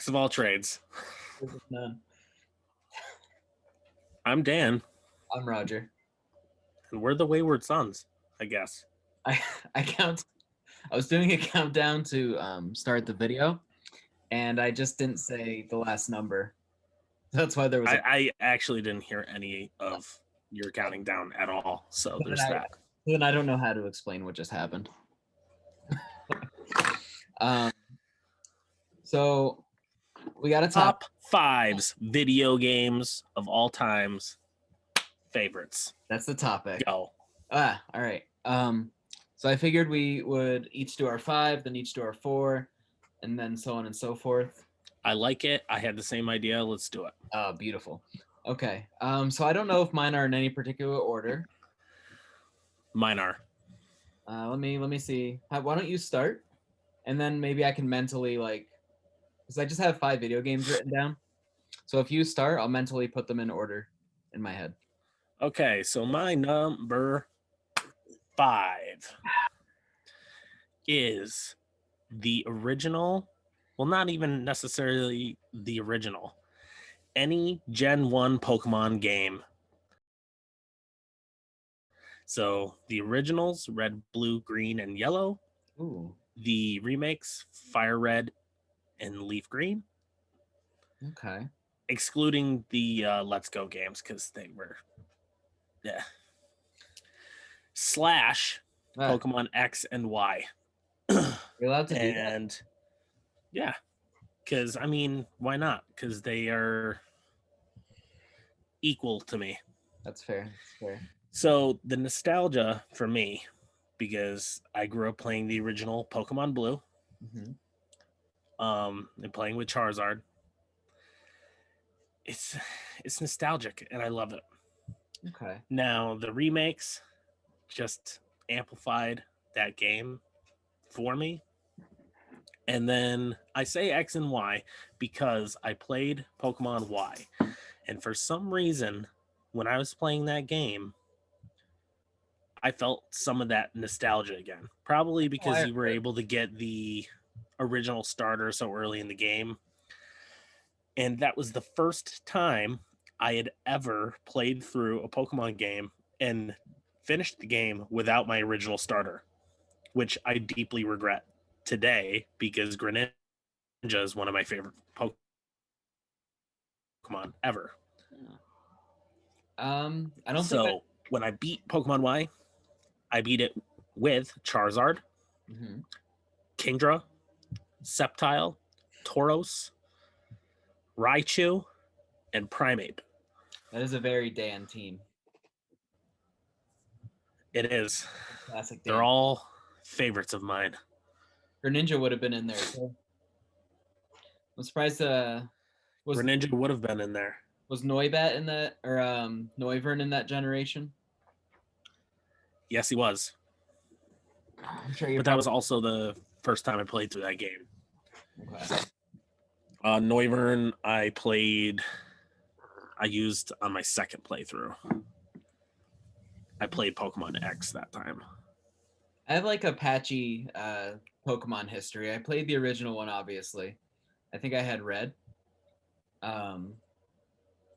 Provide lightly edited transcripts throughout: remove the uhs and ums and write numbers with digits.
Jacks of all trades. None. I'm Dan, I'm Roger. and we're the Wayward Sons, I guess. I was doing a countdown to start the video, and I just didn't say the last number. That's why there was. I actually didn't hear any of your counting down at all. So there's that. Then I don't know how to explain what just happened. So we got a top 5s video games of all times favorites. That's the topic. Go. All right. So I figured we would each do our 5, then each do our 4, and then so on and so forth. I like it. I had the same idea. Let's do it. Oh, beautiful. Okay. So I don't know if mine are in any particular order. Mine are. Let me see. Why don't you start, and then maybe I can mentally because I just have 5 video games written down. So if you start, I'll mentally put them in order in my head. Okay, so my number 5 is the original. Well, not even necessarily the original. Any Gen 1 Pokemon game. So the originals, Red, Blue, Green, and Yellow. Ooh. The remakes, Fire Red and Leaf Green. Okay. Excluding the Let's Go games because they were, yeah. / Pokemon X and Y. You're allowed to do that. And yeah, because I mean, why not? Because they are equal to me. That's fair. That's fair. So the nostalgia for me, because I grew up playing the original Pokemon Blue, and playing with Charizard. It's nostalgic, and I love it. Okay. Now the remakes just amplified that game for me. And then I say X and Y because I played Pokemon Y. And for some reason, when I was playing that game, I felt some of that nostalgia again. Probably because you were able to get the original starter so early in the game. And that was the first time I had ever played through a Pokemon game and finished the game without my original starter, which I deeply regret today because Greninja is one of my favorite Pokemon ever. I don't think when I beat Pokemon Y, I beat it with Charizard, Kingdra, Sceptile, Tauros, Raichu, and Primeape. That is a very Dan team. It is. Classic Dan. They're all favorites of mine. Greninja would have been in there too. I'm surprised Greninja would have been in there. Was Noibat in that, or Noivern in that generation? Yes, he was. I'm sure but that was also the first time I played through that game. Okay. Noivern I used on my second playthrough. I played Pokemon X that time. I have like a patchy Pokemon history. I played the original one, obviously. I think I had Red. And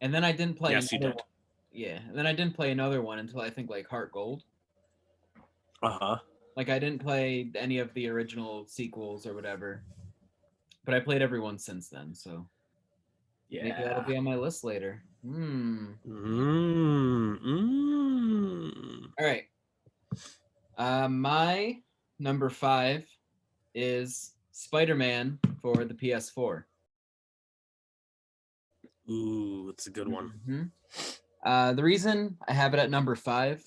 then I didn't play. Yes, you did. Yeah, and then I didn't play another one until I think like Heart Gold. Like I didn't play any of the original sequels or whatever, but I played every one since then. So yeah, maybe that'll be on my list later. All right. My number 5 is Spider-Man for the PS4. Ooh, it's a good one. The reason I have it at number 5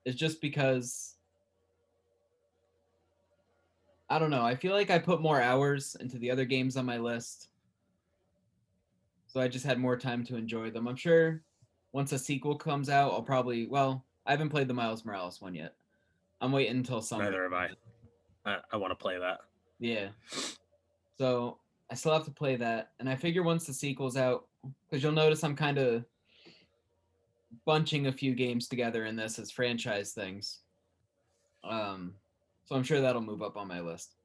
is just because I don't know. I feel like I put more hours into the other games on my list, so I just had more time to enjoy them. I'm sure once a sequel comes out, I'll probably. Well, I haven't played the Miles Morales one yet. I'm waiting until summer. Neither have I. I want to play that. Yeah. So I still have to play that, and I figure once the sequel's out, because you'll notice I'm kind of bunching a few games together in this as franchise things. So I'm sure that'll move up on my list.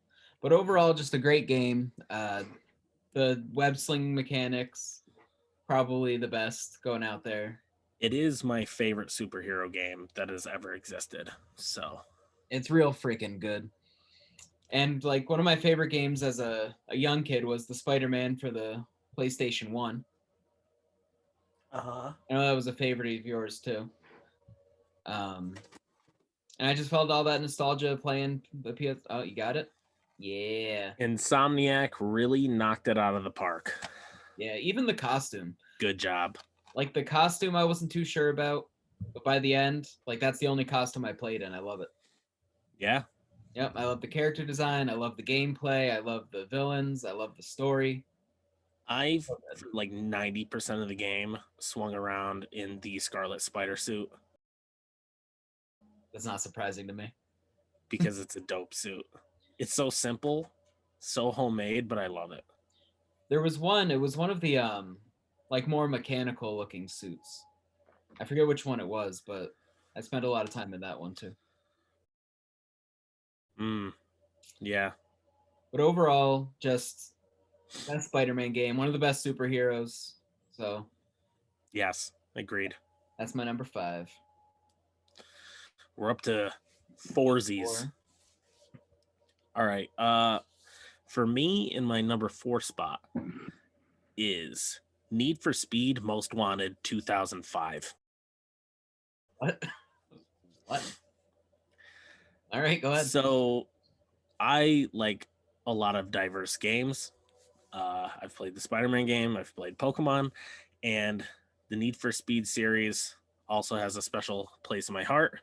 But overall, just a great game. The web sling mechanics, probably the best going out there. It is my favorite superhero game that has ever existed. So It's real freaking good. And like one of my favorite games as a young kid was the Spider-Man for the PlayStation 1. uh-huh. I know that was a favorite of yours too. And I just felt all that nostalgia playing the PS. Oh, you got it? Yeah. Insomniac really knocked it out of the park. Yeah, even the costume. Good job. Like the costume I wasn't too sure about, but by the end, like that's the only costume I played in. I love it. Yeah. Yep, I love the character design, I love the gameplay, I love the villains, I love the story. I've for like 90% of the game swung around in the Scarlet Spider suit That's not surprising to me. because it's a dope suit. It's so simple, so homemade, but I love it. There was one, it was one of the like more mechanical looking suits. I forget which one it was, but I spent a lot of time in that one too. Yeah. But overall, just best Spider-Man game, one of the best superheroes. So Yes, agreed. that's my number 5. We're up to foursies. 4. All right. For me, in my number 4 spot is Need for Speed Most Wanted 2005. What? What? All right, go ahead. So I like a lot of diverse games. I've played the Spider-Man game, I've played Pokemon, and the Need for Speed series also has a special place in my heart.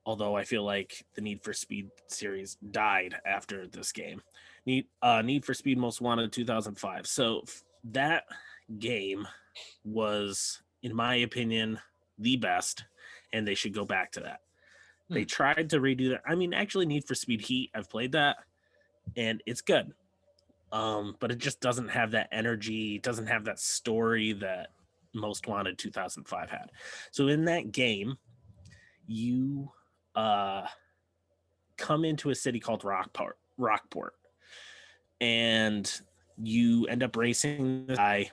Although I feel like the Need for Speed series died after this game. Need for Speed Most Wanted 2005. So that game was, in my opinion, the best, and they should go back to that. They tried to redo that. I mean, actually, Need for Speed Heat, I've played that, and it's good. But it just doesn't have that energy, it doesn't have that story that Most Wanted 2005 had. So in that game, you come into a city called Rockport, and you end up racing this guy,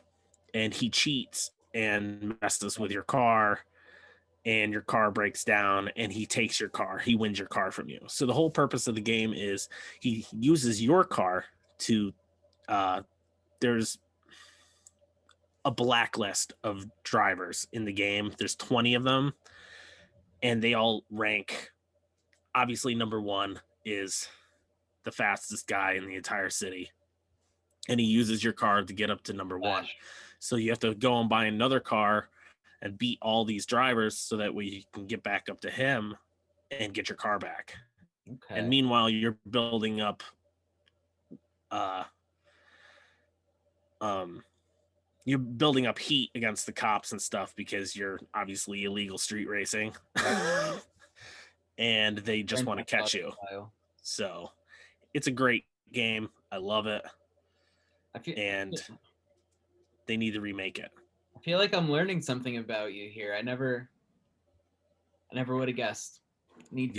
and he cheats and messes with your car, and your car breaks down, and he takes your car. He wins your car from you. So the whole purpose of the game is he uses your car to there's a blacklist of drivers in the game. There's 20 of them, and they all rank. Obviously, number 1 is the fastest guy in the entire city, and he uses your car to get up to number 1. So you have to go and buy another car and beat all these drivers so that way you can get back up to him and get your car back. Okay. And meanwhile, you're building up you're building up heat against the cops and stuff because you're obviously illegal street racing. And they just want to catch you. So it's a great game. I love it. And they need to remake it. I feel like I'm learning something about you here. I never would have guessed. Need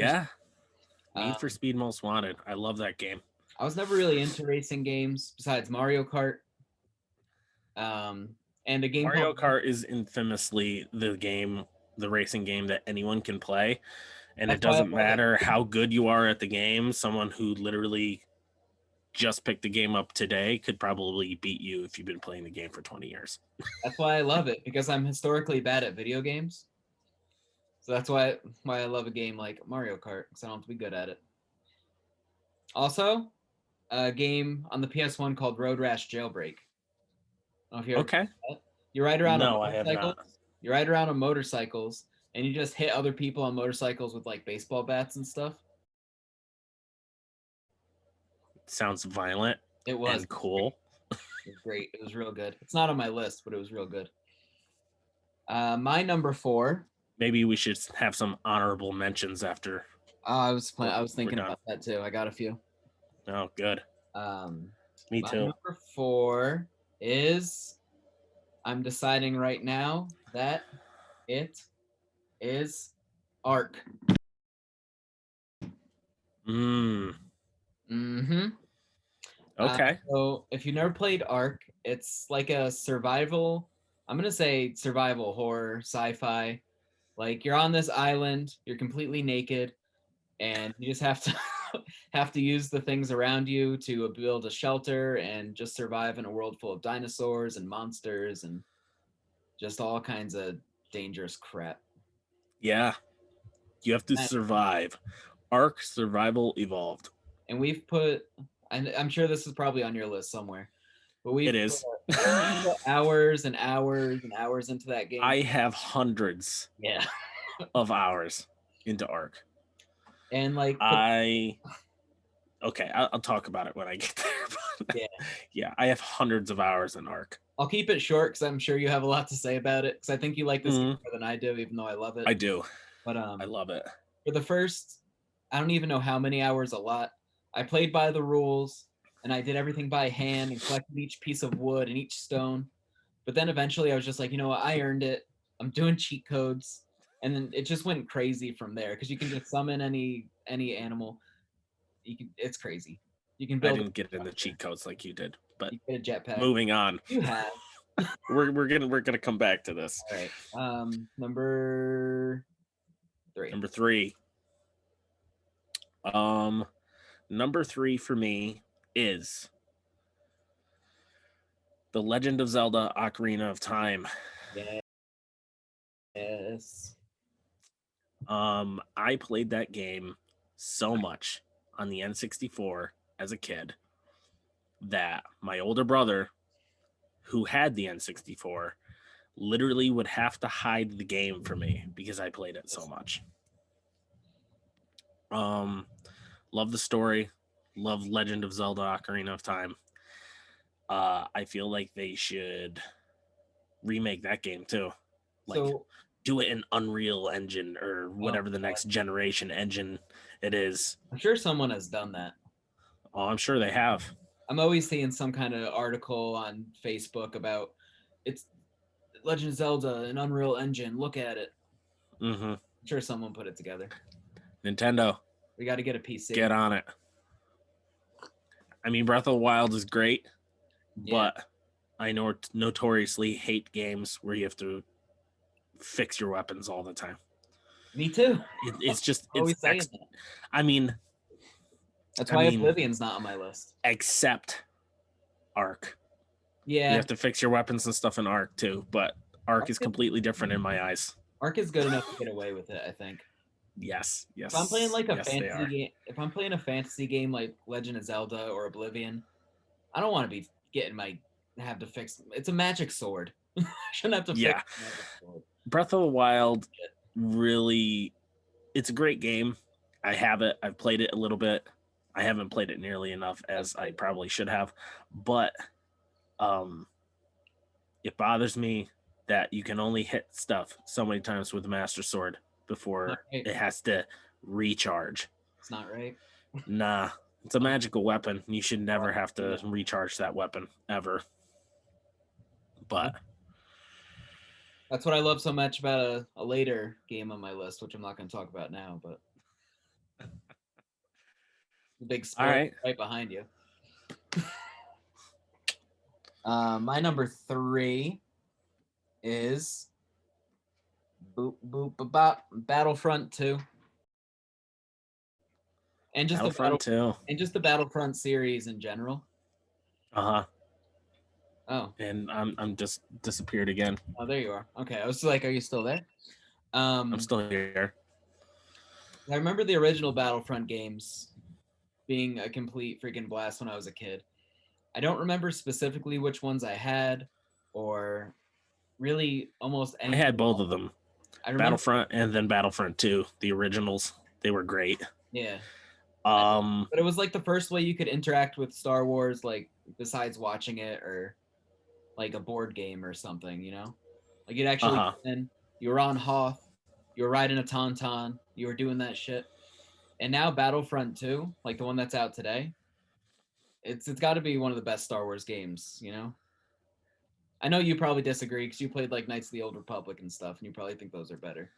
for Speed Most Wanted. I love that game. I was never really into racing games besides Mario Kart. And a game Mario Kart is infamously the racing game that anyone can play. And it doesn't matter how good you are at the game. Someone who literally just picked the game up today could probably beat you if you've been playing the game for 20 years. That's why I love it, because I'm historically bad at video games. So that's why I love a game like Mario Kart, because I don't have to be good at it. Also, a game on the PS1 called Road Rash Jailbreak. I don't know if you're okay. You ride around on motorcycles. I have not. You ride around on motorcycles, and you just hit other people on motorcycles with like baseball bats and stuff. Sounds violent. It was and cool. It was great. It was real good. It's not on my list, but it was real good. My number 4. Maybe we should have some honorable mentions after. I was thinking about that too. I got a few. Oh, good. Me too. Number 4 is, I'm deciding right now that it is Ark. Mm-hmm. Okay. So if you've never played Ark, it's like a survival. I'm gonna say survival horror, sci-fi. Like you're on this island, you're completely naked, and you just have to have to use the things around you to build a shelter and just survive in a world full of dinosaurs and monsters and just all kinds of dangerous crap. Yeah. You have to And survive. Ark Survival Evolved. and we've put, and I'm sure this is probably on your list somewhere, but It we've is. put hours and hours and hours into that game. I have hundreds Yeah. of hours into Ark. And like, Okay, I'll talk about it when I get there. yeah, Yeah, I have hundreds of hours in Ark. I'll keep it short because I'm sure you have a lot to say about it. Because I think you like this game Mhm. more than I do, even though I love it. I do. But I love it. for the first, I don't even know how many hours a lot. I played by the rules and I did everything by hand and collected each piece of wood and each stone. But then eventually I was just like, you know what, I earned it. I'm doing cheat codes. And then it just went crazy from there because you can just summon any animal. It's crazy. You can I build didn't get in the cheat codes like you did, but you get a jetpack. moving on. You have. We're gonna come back to this. All right. Number 3. Number 3. Number 3 for me is The Legend of Zelda: Ocarina of Time. Yes. I played that game so much on the N64 as a kid that my older brother, who had the N64, literally would have to hide the game from me because I played it so much. Love the story, love Legend of Zelda: Ocarina of Time. I feel like they should remake that game too. Like, So do it in Unreal Engine or whatever the next generation engine it is. I'm sure someone has done that. Oh, I'm sure they have. I'm always seeing some kind of article on Facebook about it's Legend of Zelda, an Unreal Engine. Look at it. Mm-hmm. I'm sure someone put it together. Nintendo, We got to get a PC. get on it. I mean, Breath of the Wild is great, Yeah. but I notoriously hate games where you have to fix your weapons all the time. Me too. It's just Always saying that. I mean, that's why Oblivion's not on my list. Except Ark. Yeah. You have to fix your weapons and stuff in Ark too, but Ark is completely different in my eyes. Ark is good enough to get away with it, I think. Yes. If I'm playing like a fantasy game, if I'm playing a fantasy game like Legend of Zelda or Oblivion, I don't want to be have to fix. It's a magic sword. I shouldn't have to fix magic sword. Breath of the Wild really, it's a great game. I have it. I've played it a little bit. I haven't played it nearly enough as I probably should have, but it bothers me that you can only hit stuff so many times with the Master Sword before it has to recharge. It's not right. Nah, it's a magical weapon. You should never have to recharge that weapon ever. But that's what I love so much about a later game on my list, which I'm not going to talk about now, but the big spoiler right behind you. My number 3 is Battlefront 2. And just Battlefront 2. And just the Battlefront series in general. Uh-huh. Oh. And I'm just disappeared again. Oh, there you are. Okay. I was like, are you still there? I'm still here. I remember the original Battlefront games being a complete freaking blast when I was a kid. I don't remember specifically which ones I had or really almost any. I had both of them. Battlefront and then Battlefront 2, the originals. They were great. Yeah. But it was like the first way you could interact with Star Wars, like besides watching it or like a board game or something, you know? Like you'd actually you were on Hoth, you were riding a Tauntaun, you were doing that shit. And now Battlefront 2, like the one that's out today, it's got to be one of the best Star Wars games, you know? I know you probably disagree because you played like Knights of the Old Republic and stuff, and you probably think those are better.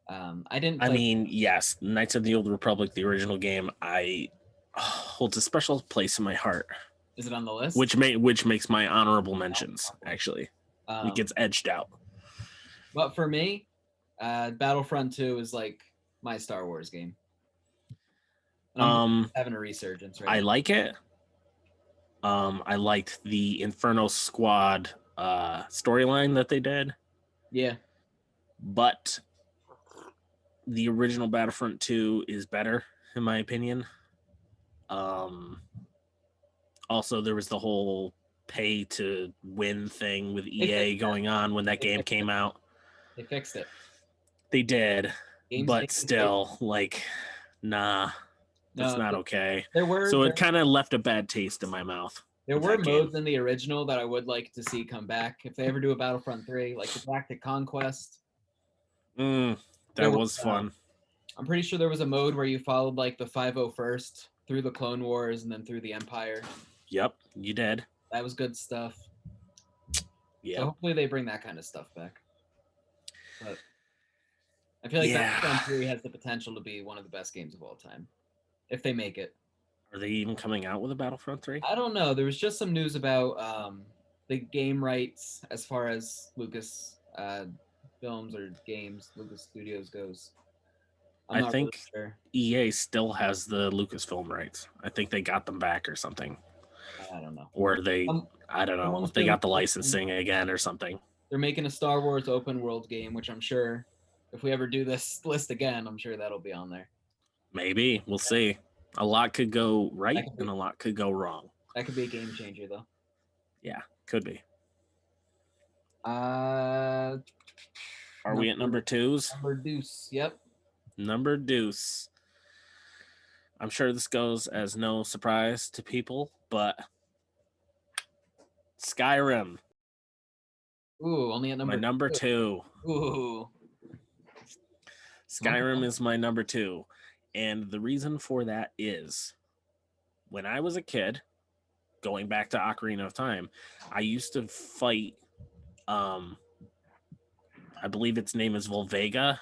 I didn't. I mean, yes, Knights of the Old Republic, the original game, holds a special place in my heart. Is it on the list? which makes my honorable mentions, actually. It gets edged out. But for me, Battlefront 2 is like my Star Wars game. And I'm having a resurgence right I now. like it. I liked the Inferno Squad storyline that they did. Yeah. But the original Battlefront 2 is better, in my opinion. Also, there was the whole pay to win thing with EA going on when that game came out. They fixed it. They did, but still, like, nah, that's not okay. So it kind of left a bad taste in my mouth. There were modes in the original that I would like to see come back if they ever do a Battlefront 3, like the Galactic Conquest. That was fun. I'm pretty sure there was a mode where you followed like the 501st through the Clone Wars and then through the Empire. Yep, you did. That was good stuff. Yeah. So hopefully they bring that kind of stuff back. But I feel like Battlefront 3 has the potential to be one of the best games of all time, if they make it. Are they even coming out with a Battlefront 3? I don't know. There was just some news about the game rights as far as Lucas films or games, Lucas Studios goes. I think really sure. EA still has the Lucasfilm rights. I think they got them back or something. I don't know. Or they, I don't know, if they got the licensing again or something. They're making a Star Wars open world game, which I'm sure if we ever do this list again, I'm sure that'll be on there. Maybe. We'll see. A lot could go right and a lot could go wrong. That could be a game changer, though. Yeah, could be. Are we at number twos? Number deuce, yep. Number deuce. I'm sure this goes as no surprise to people, but Skyrim. Ooh, only at my number two. Ooh. Skyrim is my number two. And the reason for that is when I was a kid, going back to Ocarina of Time, I used to fight, I believe its name is Volvega.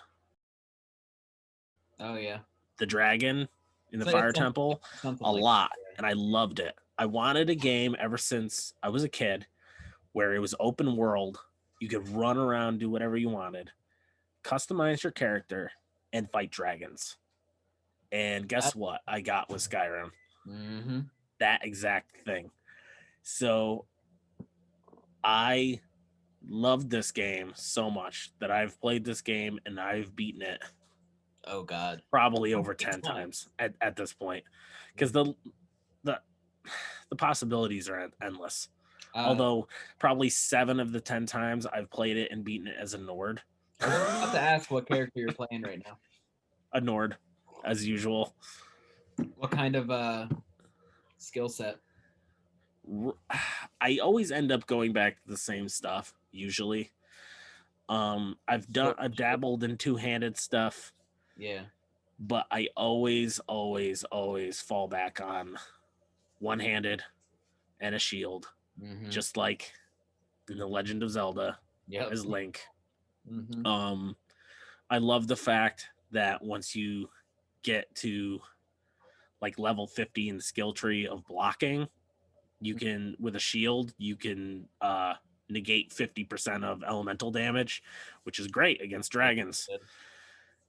Oh, yeah. The dragon in the fire temple a lot. And I loved it. I wanted a game ever since I was a kid where it was open world. You could run around, do whatever you wanted, customize your character, and fight dragons. And guess what I got with Skyrim? Mm-hmm. That exact thing. So I loved this game so much that I've played this game and I've beaten it. Oh, God. Probably over 10 times at this point. Because the possibilities are endless. Although probably 7 of the 10 times I've played it and beaten it as a Nord. I was about to ask what character you're playing right now. A Nord, as usual. What kind of skill set? I always end up going back to the same stuff, usually. I've dabbled in two-handed stuff. Yeah. But I always fall back on one-handed and a shield. Mm-hmm. Just like in The Legend of Zelda as Link. Mm-hmm. I love the fact that once you get to like level 50 in the skill tree of blocking, you can, with a shield, you can negate 50% of elemental damage, which is great against dragons.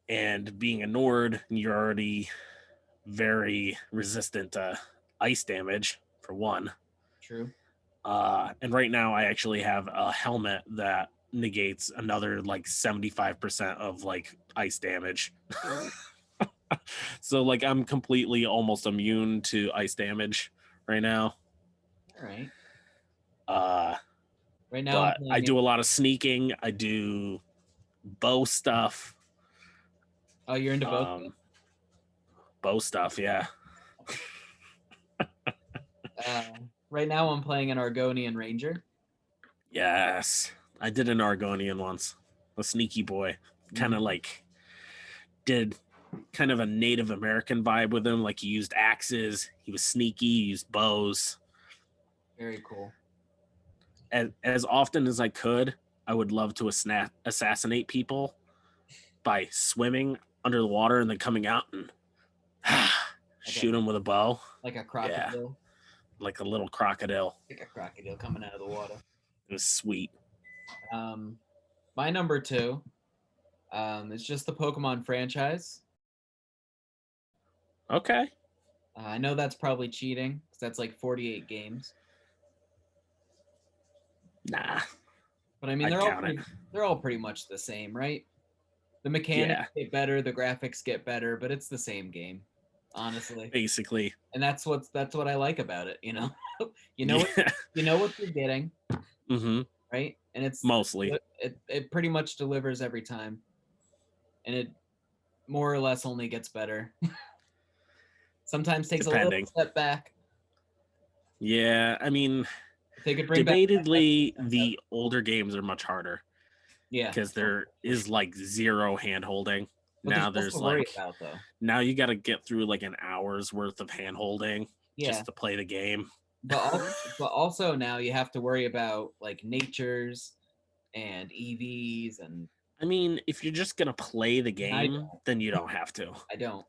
And being a Nord, you're already very resistant to ice damage, for one. True. And right now I actually have a helmet that negates another like 75% of like ice damage. So like I'm completely almost immune to ice damage right now. All right. Right now but I do a lot of sneaking. I do bow stuff. Oh, you're into bow stuff? Bow stuff, yeah. Right now I'm playing an Argonian Ranger. Yes. I did an Argonian once. A sneaky boy. Kind of like did kind of a Native American vibe with him. Like he used axes. He was sneaky. He used bows. Very cool. As often as I could, I would love to assassinate people by swimming under the water and then coming out and shoot them with a bow. Like a crocodile? like a little crocodile. Like a crocodile coming out of the water. It was sweet. My number 2 is just the Pokemon franchise. Okay. I know that's probably cheating because that's like 48 games. Nah. But I mean, they're all pretty much the same, right? The mechanics get better, the graphics get better, but it's the same game, honestly. Basically. And that's what I like about it, you know. you know what you're getting, right? And it's mostly it pretty much delivers every time, and it more or less only gets better. Sometimes takes a little step back. Yeah, I mean, they could bring debatedly the older games are much harder. Yeah, because there is like zero hand holding. But now there's like about, though. Now you got to get through like an hour's worth of hand holding just to play the game. But also now you have to worry about like natures and EVs and. I mean, if you're just gonna play the game, then you don't have to. I don't.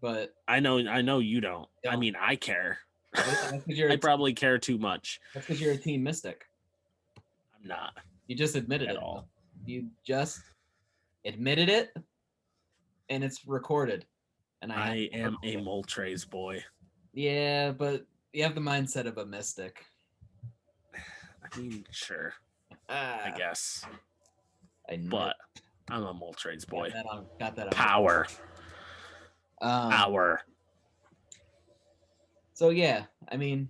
But I know you don't. I mean, I care. I probably care too much. That's because you're a Team Mystic. I'm not. You just admitted it. All. You just admitted it, and it's recorded. And I am a Moltres boy. Yeah, but you have the mindset of a Mystic. I mean, sure. I guess. But I'm a Moltres boy. Got that on. Power. Power. So yeah, I mean,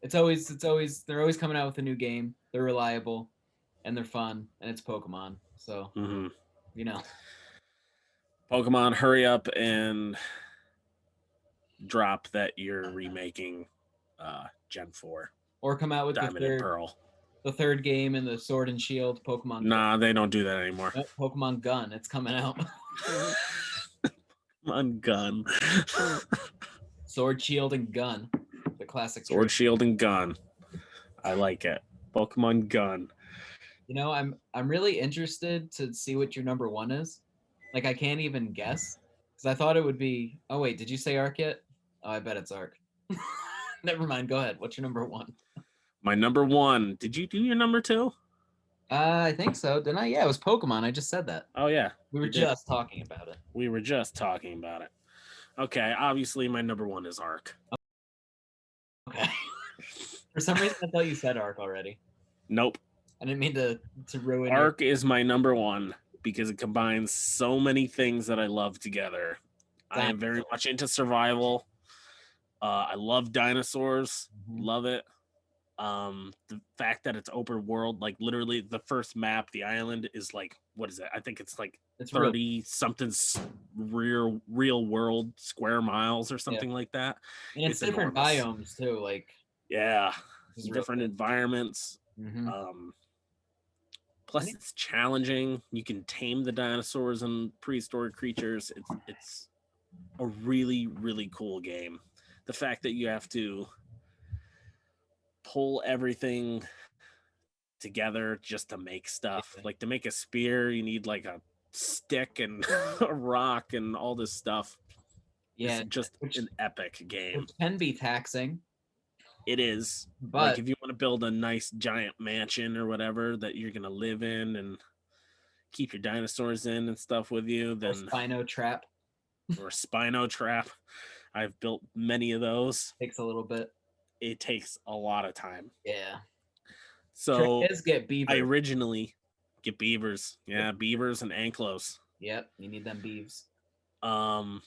they're always coming out with a new game. They're reliable, and they're fun, and it's Pokemon. So you know, Pokemon, hurry up and drop that you're remaking Gen 4. Or come out with Diamond and Pearl. The third game in the Sword and Shield Pokemon. Nah, they don't do that anymore. Pokemon Gun, it's coming out. Pokemon Gun. Sword, Shield, and Gun. The classic. Sword, Shield, and Gun. I like it. Pokemon Gun. You know, I'm really interested to see what your number 1 is. Like, I can't even guess. Because I thought it would be... Oh, wait, did you say Ark yet? Oh, I bet it's Ark. Never mind, go ahead. What's your number 1? My number 1. Did you do your number 2? I think so. Didn't I? Yeah, it was Pokemon. I just said that. Oh, yeah. We were just talking about it. We were just talking about it. Okay, obviously my number 1 is Ark. Okay. For some reason, I thought you said Ark already. Nope. I didn't mean to ruin it. Ark is my number 1 because it combines so many things that I love together. I am very much into survival. I love dinosaurs. Love it. The fact that it's open world, like literally the first map, the island is like, what is it? I think it's like 30 something real world square miles or something like that. And it's different biomes too, like different environments. Plus it's challenging. You can tame the dinosaurs and prehistoric creatures. It's a really, really cool game. The fact that you have to pull everything together just to make stuff. Like to make a spear, you need like a stick and a rock and all this stuff. Yeah, it's just an epic game. Which can be taxing. It is. But like if you want to build a nice giant mansion or whatever that you're gonna live in and keep your dinosaurs in and stuff with you, then Spino Trap. Or Spino Trap. I've built many of those. Takes a little bit. It takes a lot of time. Yeah. So get beavers. I originally get beavers. Yeah, beavers and anklos. Yep, you need them beeves. I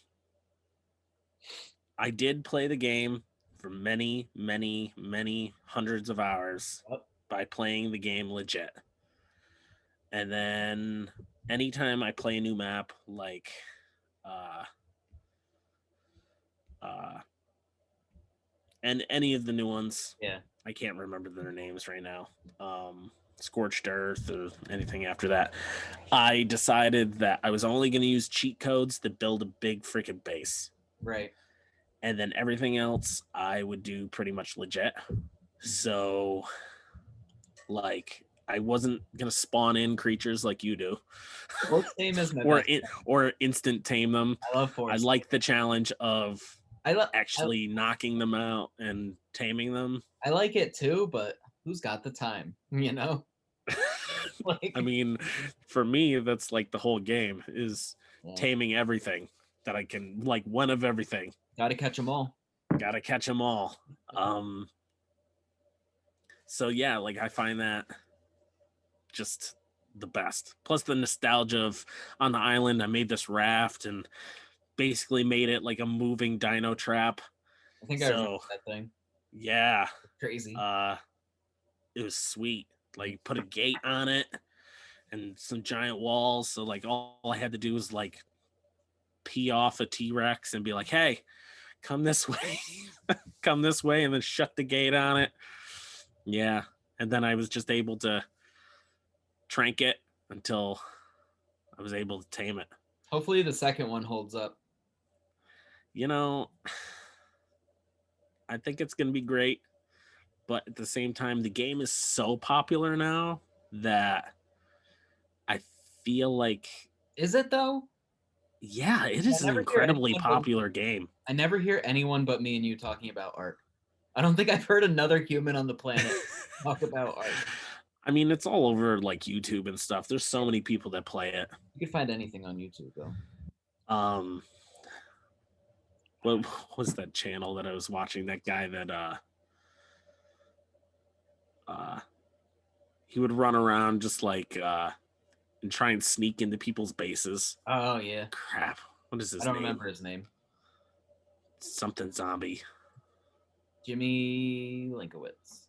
did play the game for many, many, many hundreds of hours by playing the game legit. And then anytime I play a new map, like and any of the new ones, I can't remember their names right now, Scorched Earth or anything after that, I decided that I was only going to use cheat codes to build a big freaking base. Right. And then everything else I would do pretty much legit. So, like, I wasn't going to spawn in creatures like you do. Force tame is my or instant tame them. I love force. I like the challenge of actually knocking them out and taming them. I like it too, but who's got the time? You know, like I mean, for me, that's like the whole game is yeah. taming everything that I can, like one of everything. Got to catch them all. Gotta catch them all. So yeah, like I find that just the best. Plus the nostalgia of on the island, I made this raft and basically made it like a moving dino trap. I think I remember that thing. Yeah. Crazy. It was sweet. Like put a gate on it and some giant walls. So like all I had to do was like pee off a T-Rex and be like, hey, come this way. Come this way, and then shut the gate on it. Yeah. And then I was just able to trank it until I was able to tame it. Hopefully the second one holds up. You know, I think it's going to be great. But at the same time, the game is so popular now that I feel like... Is it though? Yeah, it is an incredibly popular game. I never hear anyone but me and you talking about Ark. I don't think I've heard another human on the planet talk about Ark. I mean, it's all over like YouTube and stuff. There's so many people that play it. You can find anything on YouTube though. What was that channel that I was watching? That guy that he would run around just like and try and sneak into people's bases. Oh yeah. Crap. What is his name? I don't remember his name. Something zombie. Jimmy Linkowitz.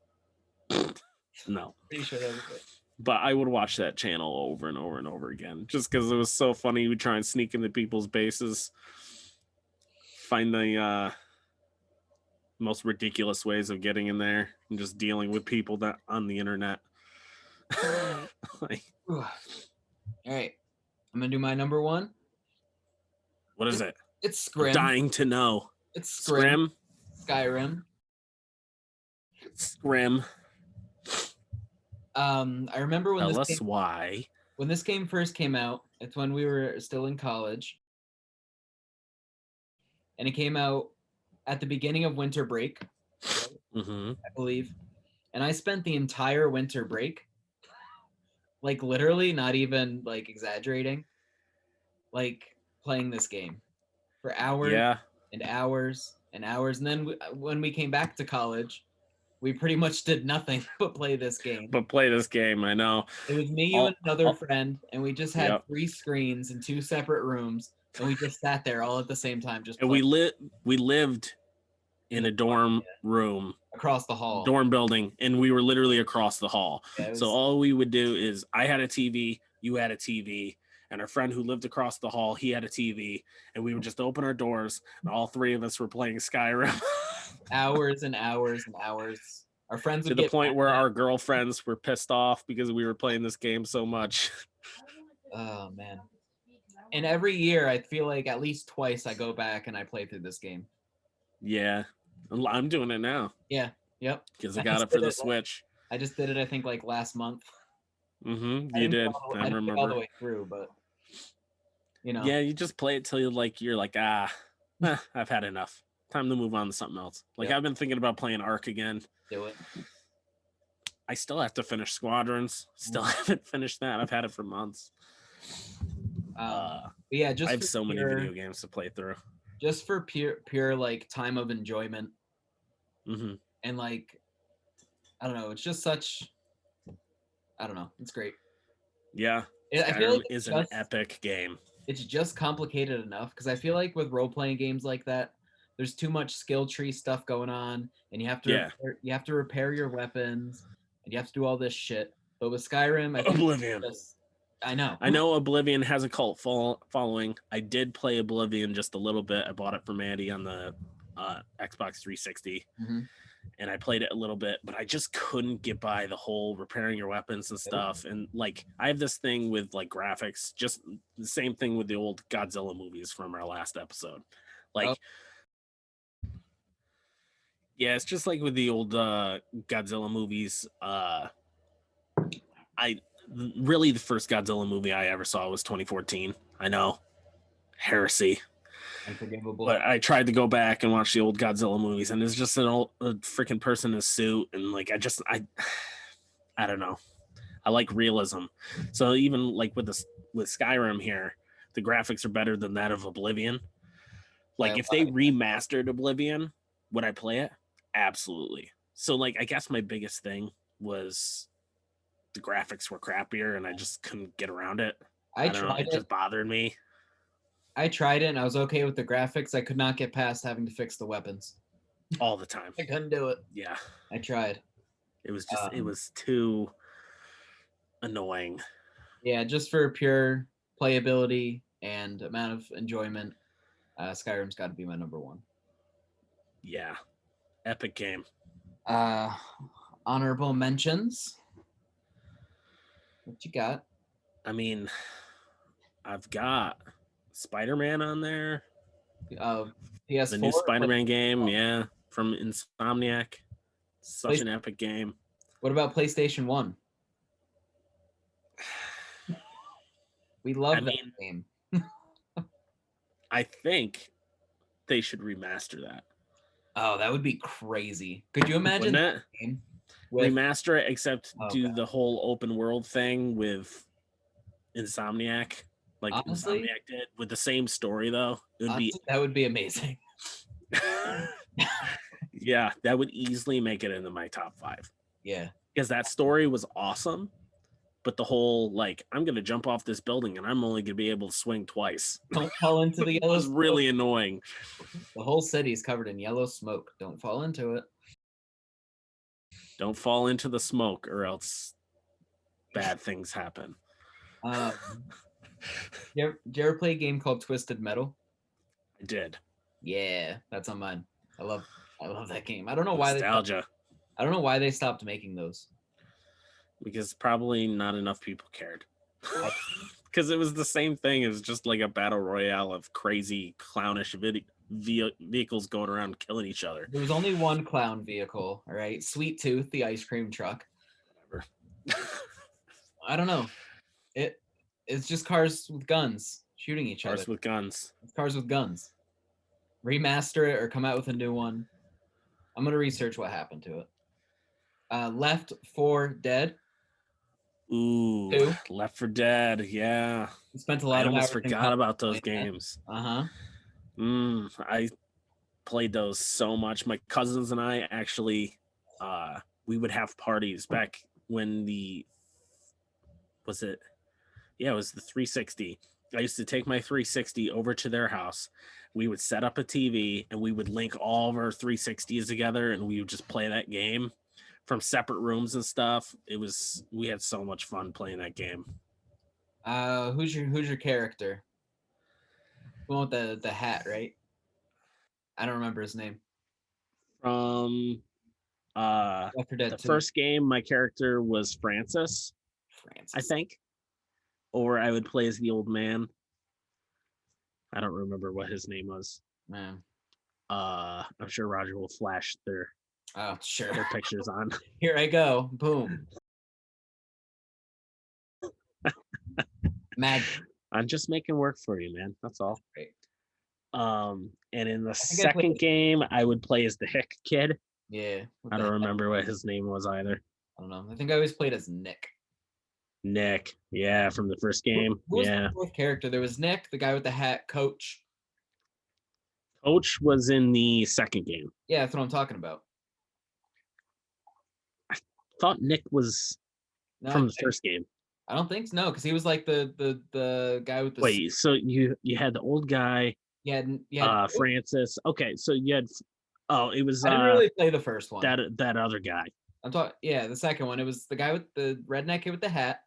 No. Pretty sure that was it. But I would watch that channel over and over and over again just because it was so funny. He would try and sneak into people's bases, find the most ridiculous ways of getting in there, and just dealing with people that on the internet. Like, all right, I'm gonna do my number one. What is it? It's Skyrim. I'm dying to know. It's Skyrim. Skyrim. Skyrim. I remember when when this game first came out. It's when we were still in college, and it came out at the beginning of winter break, I believe. And I spent the entire winter break, like literally, not even like exaggerating, like playing this game for hours and hours and hours. And then when we came back to college, we pretty much did nothing but play this game. I know. It was me, you, and another friend, and we just had 3 screens in 2 separate rooms, and we just sat there all at the same time. And we lived in a dorm room across the hall, dorm building, and we were literally across the hall. Yeah, so all we would do is I had a TV, you had a TV, and our friend who lived across the hall, he had a TV, and we would just open our doors, and all 3 of us were playing Skyrim. Hours and hours and hours. Our friends would to the point where our girlfriends were pissed off because we were playing this game so much. Oh man. And every year I feel like at least twice I go back and I play through this game. Yeah. I'm doing it now. Yeah. Yep. Because I got it for the Switch. I just did it, I think, like last month. You did. I remember. All the way through, but you know. Yeah, you just play it till you're like, I've had enough. Time to move on to something else. Like I've been thinking about playing Ark again. Do it. I still have to finish Squadrons. Still haven't finished that. I've had it for months. Yeah, just I have so many video games to play through. Just for pure like time of enjoyment. And like, I don't know. It's just such. I don't know. It's great. Yeah, I feel like it's an epic game. It's just complicated enough because I feel like with role-playing games like that, there's too much skill tree stuff going on, and you have to repair your weapons, and you have to do all this shit. But with Skyrim, I think Oblivion. I know Oblivion has a cult following. I did play Oblivion just a little bit. I bought it for Maddie on the Xbox 360, and I played it a little bit, but I just couldn't get by the whole repairing your weapons and stuff. And like, I have this thing with like graphics, just the same thing with the old Godzilla movies from our last episode. Like, yeah, it's just like with the old Godzilla movies. The first Godzilla movie I ever saw was 2014. I know, heresy. Unforgivable. But I tried to go back and watch the old Godzilla movies, and it's just a freaking person in a suit, and like I don't know. I like realism, so even like with Skyrim here, the graphics are better than that of Oblivion. Like if they remastered Oblivion, would I play it? Absolutely. So like I guess my biggest thing was the graphics were crappier, and I just couldn't get around it. I don't know. It just bothered me. I tried it and I was okay with the graphics. I could not get past having to fix the weapons all the time. I couldn't do it. Yeah, I tried. It was just it was too annoying. Yeah, just for pure playability and amount of enjoyment, Skyrim's got to be my number one. Yeah, epic game. Honorable mentions. What you got? I mean, I've got Spider-Man on there. PS4, the new Spider-Man game, yeah, from Insomniac. Such an epic game. What about PlayStation 1? We love that game. I think they should remaster that. Oh, that would be crazy. Could you imagine that game remaster it, except do the whole open world thing with Insomniac, like honestly, Insomniac did, with the same story though? It would that would be amazing. Yeah, that would easily make it into my top 5. Yeah, because that story was awesome, but the whole like I'm gonna jump off this building and I'm only gonna be able to swing twice. Don't fall into the yellow. It was smoke. Really annoying. The whole city is covered in yellow smoke. Don't fall into it. Don't fall into the smoke, or else bad things happen. Did you ever play a game called Twisted Metal? I did. Yeah, that's on mine. I love that game. I don't know why nostalgia. I don't know why they stopped making those. Because probably not enough people cared. Because it was the same thing. It was just like a battle royale of crazy clownish vehicles going around killing each other. There was only one clown vehicle, all right? Sweet Tooth, the ice cream truck. Whatever. I don't know. It's just cars with guns shooting each other. Cars with guns. Cars with guns. Remaster it or come out with a new one. I'm gonna research what happened to it. Left 4 Dead. Ooh, 2. Left 4 Dead. Yeah, we spent a lot of hours. I almost forgot about those games. I played those so much. My cousins and I actually, we would have parties back when it was the 360. I used to take my 360 over to their house. We would set up a TV and we would link all of our 360s together and we would just play that game from separate rooms and stuff. We had so much fun playing that game. Who's your character? The one with the hat, right? I don't remember his name. From Left 4 Dead the 2. First game, my character was Francis, I think. Or I would play as the old man. I don't remember what his name was. Man. I'm sure Roger will flash their pictures on. Here I go. Boom. Magic. I'm just making work for you, man. That's all. Great. And in the second game, I would play as the Hick kid. Yeah. I don't remember what his name was either. I don't know. I think I always played as Nick. Nick, yeah, from the first game. Who was the fourth character? There was Nick, the guy with the hat, Coach. Coach was in the second game. Yeah, that's what I'm talking about. I thought Nick was from the first game. I don't think so. No, because he was like the guy with the. Wait, so you had the old guy. Yeah. Francis. Okay, so you had. Oh, it was. I didn't really play the first one. That other guy. I'm talking. Yeah, the second one. It was the guy with the redneck kid with the hat.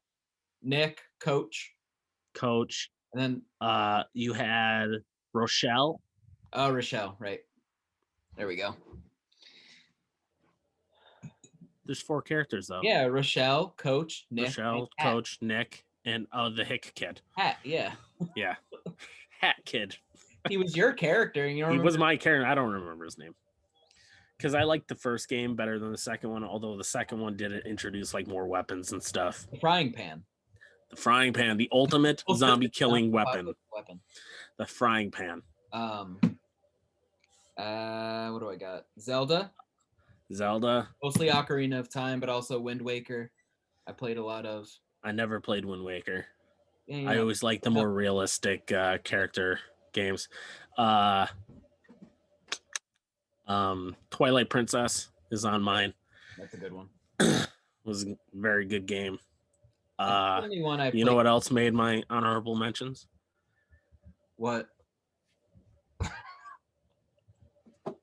Nick, Coach, and then you had Rochelle. Oh, Rochelle, right? There we go. There's 4 characters though. Yeah, Rochelle, Coach, Nick, Coach, Nick, and the Hick kid. Hat, yeah. Yeah, Hat kid. He was your character, and he was my character. I don't remember his name. Because I liked the first game better than the second one, although the second one didn't introduce like more weapons and stuff. The frying pan. The frying pan, the ultimate zombie killing weapon. The frying pan. What do I got? Zelda, mostly Ocarina of Time, but also Wind Waker. I played a lot of. I never played Wind Waker. Yeah, I always like the more realistic character games. Twilight Princess is on mine. That's a good one. Was a very good game. That's the only one I you know what else made my honorable mentions? What?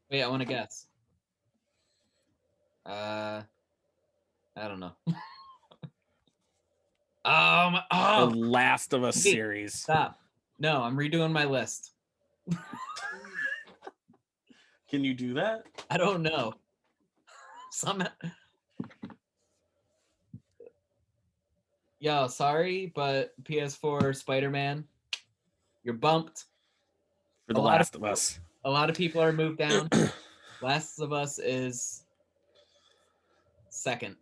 Wait, I want to guess. I don't know. The Last of Us Wait, series. Stop. No, I'm redoing my list. Can you do that? I don't know. Yo, sorry, but PS4 Spider-Man, you're bumped. For The Last of Us. A lot of people are moved down. Last of Us is second.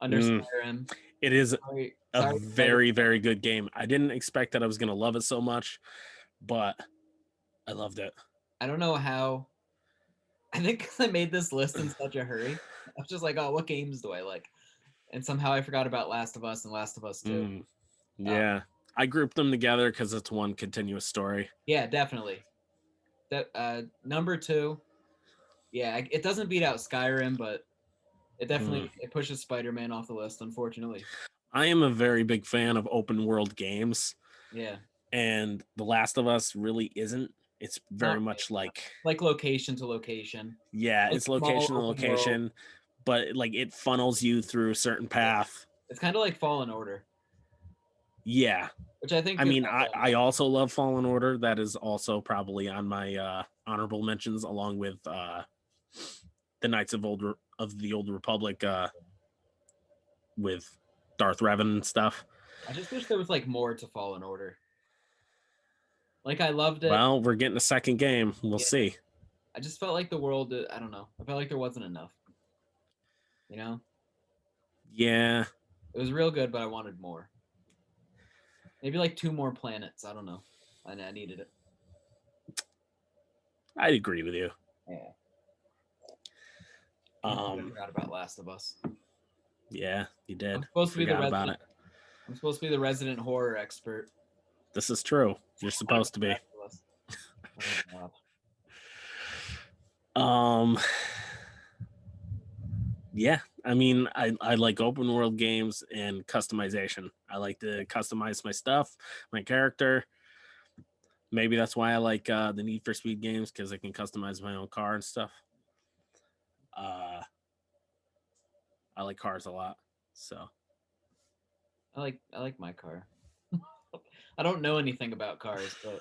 Under Skyrim. It is a very, very good game. I didn't expect that I was going to love it so much, but I loved it. I don't know how. I think because I made this list in such a hurry. I was just like, oh, what games do I like? And somehow I forgot about Last of Us and Last of Us 2. Yeah. I grouped them together because it's one continuous story. Yeah, definitely. That number 2. Yeah, it doesn't beat out Skyrim, but it definitely it pushes Spider-Man off the list, unfortunately. I am a very big fan of open world games. Yeah. And The Last of Us really isn't. It's very much like location to location. Yeah, like it's location to location, world. but like it funnels you through a certain path. It's kind of like Fallen Order. Yeah. Which I think I also love Fallen Order. That is also probably on my honorable mentions, along with the Knights of the Old Republic with Darth Revan and stuff. I just wish there was like more to Fallen Order. Like I loved it. Well, we're getting a second game. We'll see. I just felt like the world, I don't know. I felt like there wasn't enough. You know? Yeah. It was real good, but I wanted more. Maybe like 2 more planets. I don't know. I needed it. I'd agree with you. Yeah. I forgot about Last of Us. Yeah, you did. I'm supposed to be the resident horror expert. This is true. You're supposed to be. Yeah, I mean, I like open world games and customization. I like to customize my stuff, my character. Maybe that's why I like the Need for Speed games, because I can customize my own car and stuff. I like cars a lot, so I like my car. I don't know anything about cars, but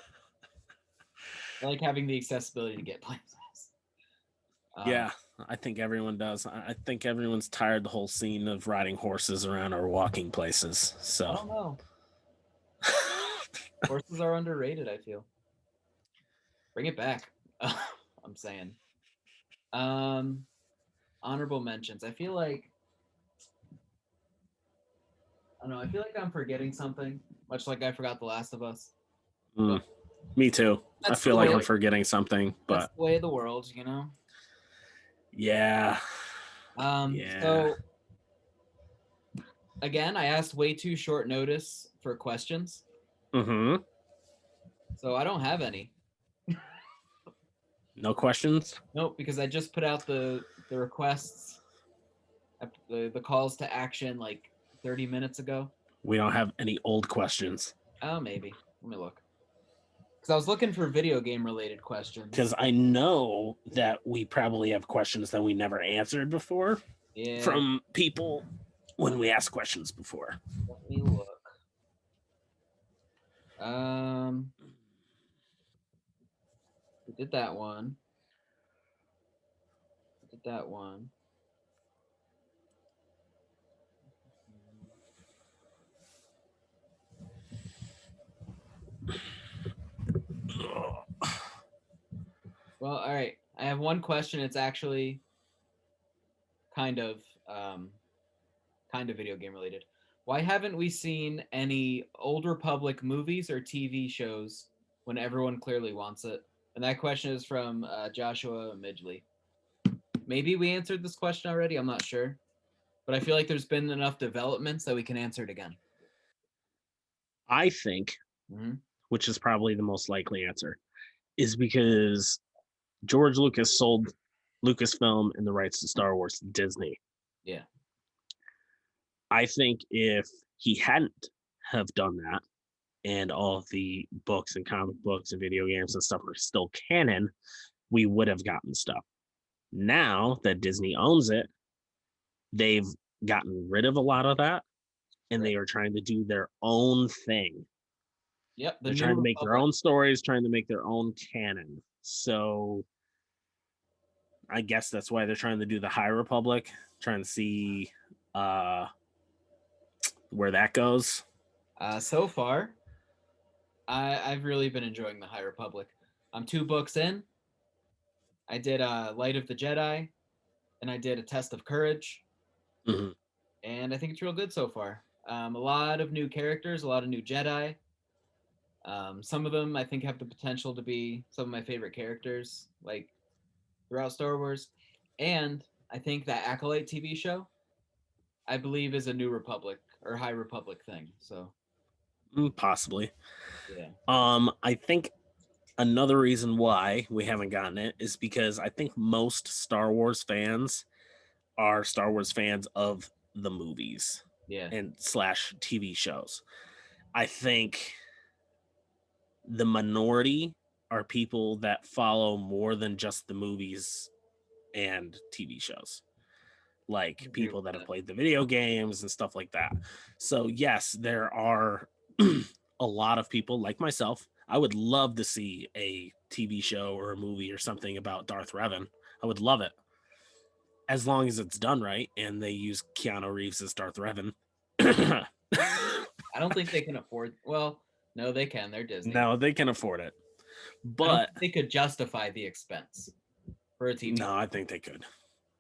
I like having the accessibility to get places. Yeah, I think everyone does. I think everyone's tired of the whole scene of riding horses around or walking places. So I don't know. Horses are underrated, I feel. Bring it back. I'm saying. Honorable mentions. I feel like I don't know. I feel like I'm forgetting something, much like I forgot The Last of Us. Me too. I feel like I'm forgetting something, but that's the way of the world, you know? Yeah. So again, I asked way too short notice for questions. So I don't have any. No questions? Nope, because I just put out the requests, the calls to action like 30 minutes ago. We don't have any old questions. Oh, maybe. Let me look. Because I was looking for video game related questions. Because I know that we probably have questions that we never answered before from people when we asked questions before. Let me look. We did that one. Well, all right. I have one question. It's actually kind of video game related. Why haven't we seen any Old Republic movies or TV shows when everyone clearly wants it? And that question is from Joshua Midgley. Maybe we answered this question already. I'm not sure. But I feel like there's been enough developments that we can answer it again. I think, which is probably the most likely answer, is because George Lucas sold Lucasfilm and the rights to Star Wars to Disney. Yeah. I think if he hadn't have done that, and all of the books and comic books and video games and stuff are still canon, we would have gotten stuff. Now that Disney owns it, they've gotten rid of a lot of that, and they are trying to do their own thing. Yep. They're trying to make their own stories, trying to make their own canon. So I guess that's why they're trying to do the High Republic, trying to see where that goes. So far, I've really been enjoying the High Republic. I'm 2 books in. I did Light of the Jedi, and I did A Test of Courage. Mm-hmm. And I think it's real good so far. A lot of new characters, a lot of new Jedi. Some of them I think have the potential to be some of my favorite characters, like throughout Star Wars. And I think that Acolyte TV show, I believe, is a New Republic or High Republic thing. So possibly. Yeah. I think another reason why we haven't gotten it is because I think most Star Wars fans are Star Wars fans of the movies. Yeah. And / TV shows. I think the minority are people that follow more than just the movies and TV shows, like people that have played the video games and stuff like that. So yes, there are a lot of people like myself. I would love to see a TV show or a movie or something about Darth Revan. I would love it, as long as it's done right and they use Keanu Reeves as Darth Revan. I don't think they can afford. Well, no, they can. They're Disney. No, they can afford it, but they could justify the expense for a TV. No, I think they could.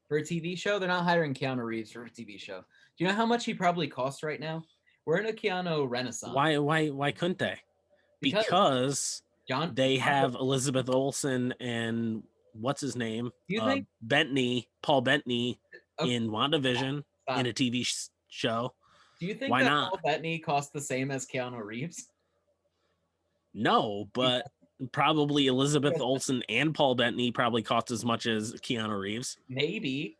For a TV show, they're not hiring Keanu Reeves for a TV show. Do you know how much he probably costs right now? We're in a Keanu renaissance. Why couldn't they? Because they have Elizabeth Olsen and what's his name? Do you think Paul Bettany in WandaVision in a TV show? Do you think Paul Bettany costs the same as Keanu Reeves? No, but probably Elizabeth Olsen and Paul Bettany probably cost as much as Keanu Reeves. Maybe.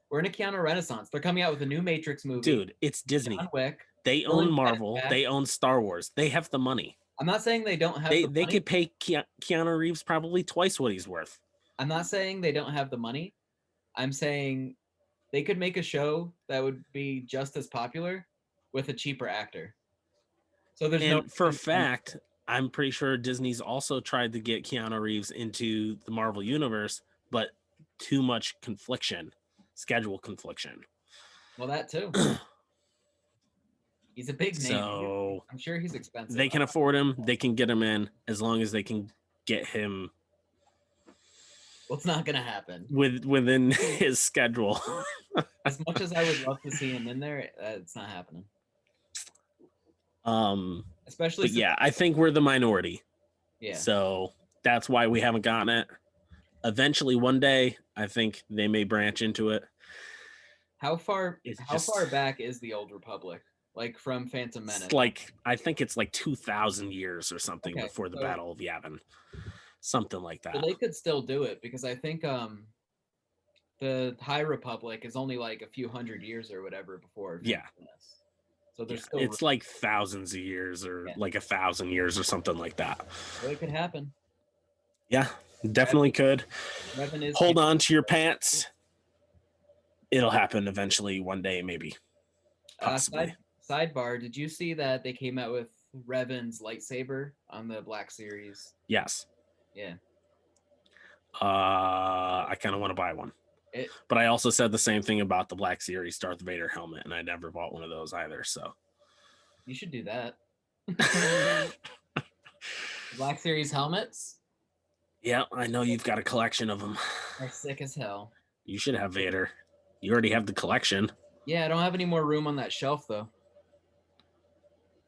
We're in a Keanu renaissance. They're coming out with a new Matrix movie. Dude, it's Disney. John Wick. They own Marvel. They own Star Wars. They have the money. I'm not saying they don't have the money. They could pay Keanu Reeves probably twice what he's worth. I'm not saying they don't have the money. I'm saying they could make a show that would be just as popular with a cheaper actor. So there's for a fact, I'm pretty sure Disney's also tried to get Keanu Reeves into the Marvel universe, but too much schedule confliction. Well, that too. He's a big name. So I'm sure he's expensive. They can afford him. They can get him in as long as they can get him. Well, it's not going to happen. Within his schedule. As much as I would love to see him in there, it's not happening. Especially. But yeah, I think we're the minority. Yeah. So that's why we haven't gotten it. Eventually, one day, I think they may branch into it. How far back is the Old Republic? Like from Phantom Menace? I think it's like 2,000 years or something before the Battle of Yavin. Something like that. Well, they could still do it because I think the High Republic is only like a few hundred years or whatever before. Yeah. So there's still it's like thousands of years or like 1,000 years or something like that. Well, it could happen. Yeah, definitely could. Hold on to your pants. It'll happen eventually one day, maybe. Possibly. Sidebar, did you see that they came out with Revan's lightsaber on the Black Series? Yes. Yeah. I kind of want to buy one. But I also said the same thing about the Black Series Darth Vader helmet, and I never bought one of those either, so. You should do that. Black Series helmets? Yeah, I know you've got a collection of them. They're sick as hell. You should have Vader. You already have the collection. Yeah, I don't have any more room on that shelf, though.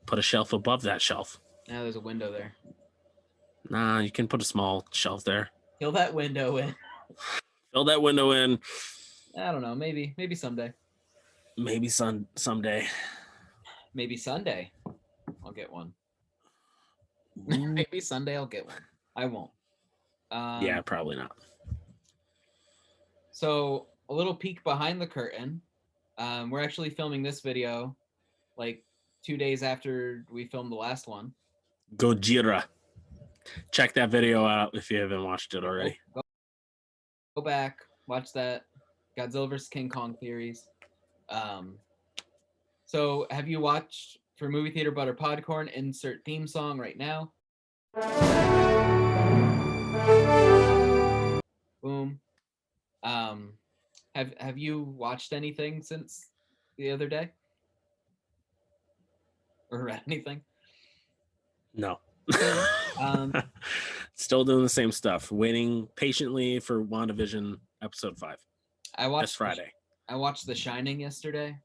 Put a shelf above that shelf. Now there's a window there. Nah, you can put a small shelf there. Fill that window in. Fill that window in. I don't know. Maybe someday. Maybe someday. Maybe Sunday, I'll get one. Maybe Sunday I'll get one. I won't. Yeah, probably not. So a little peek behind the curtain. We're actually filming this video like 2 days after we filmed the last one. Gojira. Check that video out if you haven't watched it already. Go back, watch that. Godzilla vs. King Kong theories. So have you watched for Movie Theater Butter Podcorn? Insert theme song right now. Boom. Have you watched anything since the other day? Or read anything? No. Still doing the same stuff. Waiting patiently for WandaVision episode 5. I watched this Friday. I watched The Shining yesterday.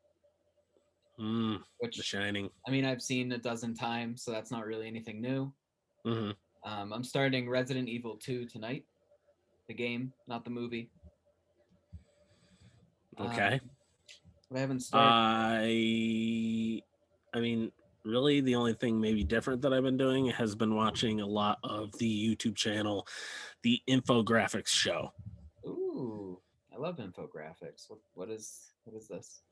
The Shining. I mean, I've seen a dozen times, so that's not really anything new. Mm-hmm. I'm starting Resident Evil 2 tonight. The game, not the movie. Okay. But I haven't started. I mean, really, the only thing maybe different that I've been doing has been watching a lot of the YouTube channel, the Infographics Show. Ooh, I love infographics. What is this?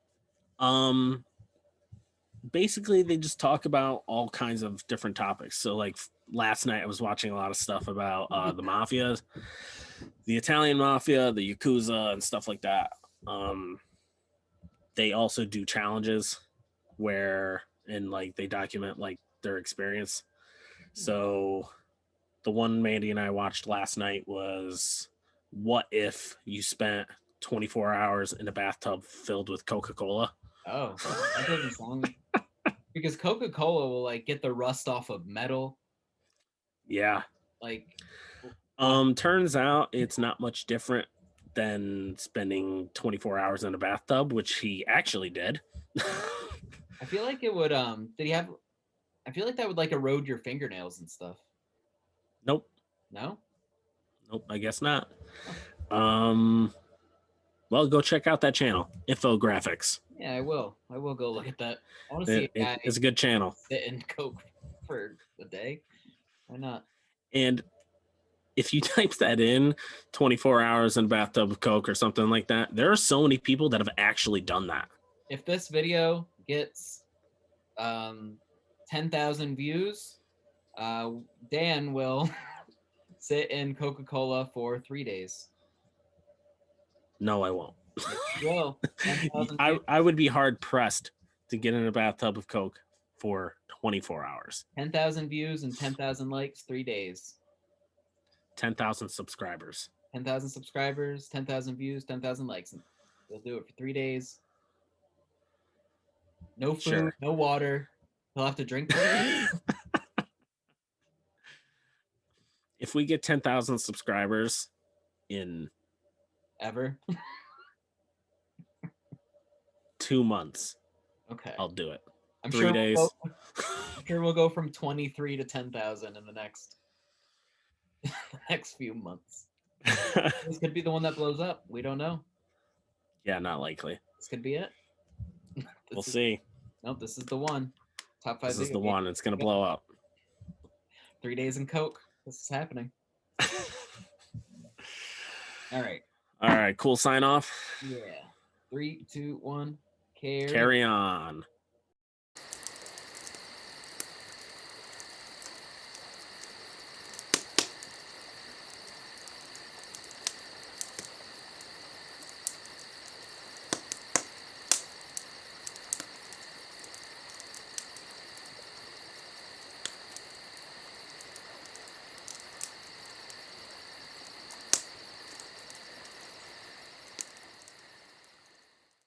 Basically, they just talk about all kinds of different topics. So, like last night, I was watching a lot of stuff about the mafia, the Italian mafia, the Yakuza, and stuff like that. They also do challenges where they document like their experience. So the one Mandy and I watched last night was, what if you spent 24 hours in a bathtub filled with Coca-Cola? Oh, that doesn't sound because Coca-Cola will like get the rust off of metal. Yeah. Turns out it's not much different than spending 24 hours in a bathtub, which he actually did. I feel like it would did he have I feel like that would like erode your fingernails and stuff. Nope. No? Nope, I guess not. Well, go check out that channel, Infographics. Yeah, I will. I will go look at that. I want to see a guy it's a good channel. sit and coke for the day. Why not? And if you type that in, 24 hours in a bathtub of Coke or something like that, there are so many people that have actually done that. If this video gets 10,000 views, Dan will sit in Coca-Cola for 3 days. No, I won't. Well, I would be hard pressed to get in a bathtub of Coke for 24 hours. 10,000 views and 10,000 likes, 3 days. 10,000 subscribers. 10,000 subscribers, 10,000 views, 10,000 likes. He'll do it for 3 days. No food, Sure. No water. He'll have to drink. If we get 10,000 subscribers in Ever? 2 months, Okay. I'll do it. I'm 3 sure days. I'm sure we'll go from 23 to 10,000 in the next few months. This could be the one that blows up. We don't know. Yeah, not likely. This could be it. We'll see. Nope, this is the one. Top 5. This is the one. It's going to blow up. 3 days in Coke. This is happening. All right. All right. Cool sign off. Yeah. 3, 2, 1. Carry on.